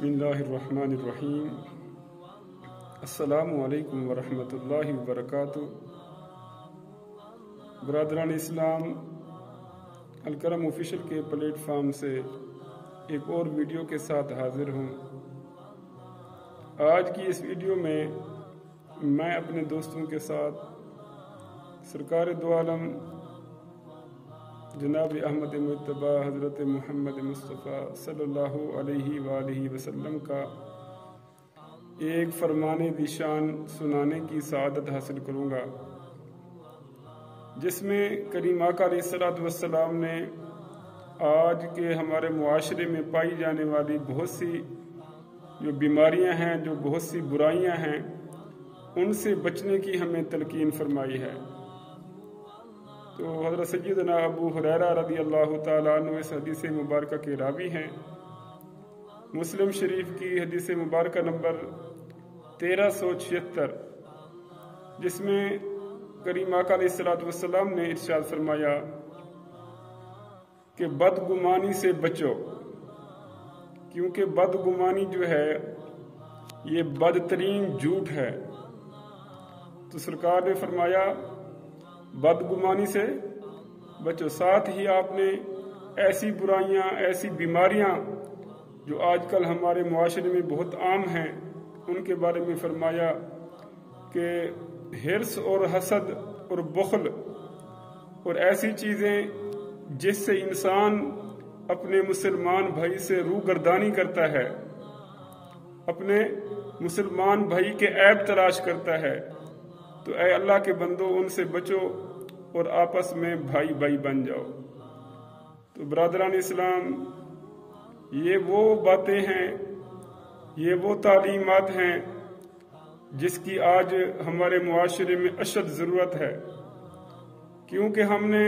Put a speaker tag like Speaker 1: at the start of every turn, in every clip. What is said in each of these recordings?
Speaker 1: بسم اللہ الرحمن الرحیم۔ السلام علیکم ورحمۃ اللہ وبرکاتہ۔ برادران اسلام، الکرم آفیشل کے پلیٹ فارم سے ایک اور ویڈیو کے ساتھ حاضر ہوں۔ آج کی اس ویڈیو میں اپنے دوستوں کے ساتھ سرکار دو عالم جناب احمد مجتبی حضرت محمد مصطفیٰ صلی اللہ علیہ وآلہ وسلم کا ایک فرمان ذیشان سنانے کی سعادت حاصل کروں گا، جس میں کریم آقا علیہ الصلوۃ والسلام نے آج کے ہمارے معاشرے میں پائی جانے والی بہت سی جو بیماریاں ہیں، جو بہت سی برائیاں ہیں، ان سے بچنے کی ہمیں تلقین فرمائی ہے۔ تو حضرت سیدنا ابو ہریرہ رضی اللہ تعالیٰ عنہ اس حدیث مبارکہ کے راوی ہیں۔ مسلم شریف کی حدیث مبارکہ نمبر 1376، جس میں کریم آقا علیہ الصلوۃ والسلام نے ارشاد فرمایا کہ بدگمانی سے بچو، کیونکہ بدگمانی جو ہے یہ بدترین جھوٹ ہے۔ تو سرکار نے فرمایا بدگمانی سے بچو، ساتھ ہی آپ نے ایسی برائیاں، ایسی بیماریاں جو آج کل ہمارے معاشرے میں بہت عام ہیں، ان کے بارے میں فرمایا کہ حرص اور حسد اور بخل اور ایسی چیزیں جس سے انسان اپنے مسلمان بھائی سے روگردانی کرتا ہے، اپنے مسلمان بھائی کے عیب تلاش کرتا ہے، تو اے اللہ کے بندو ان سے بچو اور آپس میں بھائی بھائی بن جاؤ۔ تو برادران اسلام، یہ وہ باتیں ہیں، یہ وہ تعلیمات ہیں جس کی آج ہمارے معاشرے میں اشد ضرورت ہے، کیونکہ ہم نے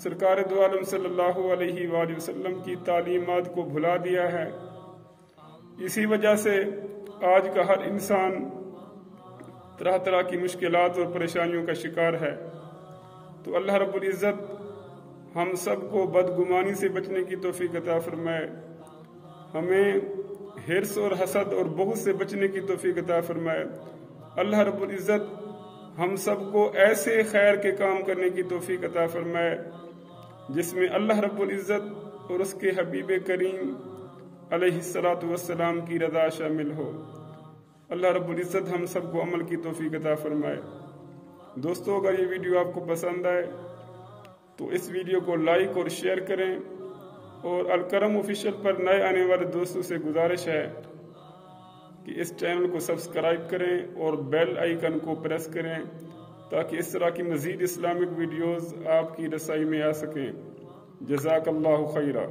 Speaker 1: سرکار دو عالم صلی اللہ علیہ وآلہ وسلم کی تعلیمات کو بھلا دیا ہے۔ اسی وجہ سے آج کا ہر انسان طرح طرح کی مشکلات اور پریشانیوں کا شکار ہے۔ تو اللہ رب العزت ہم سب کو بدگمانی سے بچنے کی توفیق عطا فرمائے، ہمیں حرص اور حسد اور بغض سے بچنے کی توفیق عطا فرمائے۔ اللہ رب العزت ہم سب کو ایسے خیر کے کام کرنے کی توفیق عطا فرمائے جس میں اللہ رب العزت اور اس کے حبیب کریم علیہ الصلوۃ والسلام کی رضا شامل ہو۔ اللہ رب العزت ہم سب کو عمل کی توفیق عطا فرمائے۔ دوستو، اگر یہ ویڈیو آپ کو پسند آئے تو اس ویڈیو کو لائک اور شیئر کریں، اور الکرم آفیشل پر نئے آنے والے دوستوں سے گزارش ہے کہ اس چینل کو سبسکرائب کریں اور بیل آئیکن کو پریس کریں تاکہ اس طرح کی مزید اسلامک ویڈیوز آپ کی رسائی میں آ سکیں۔ جزاک اللہ خیرہ۔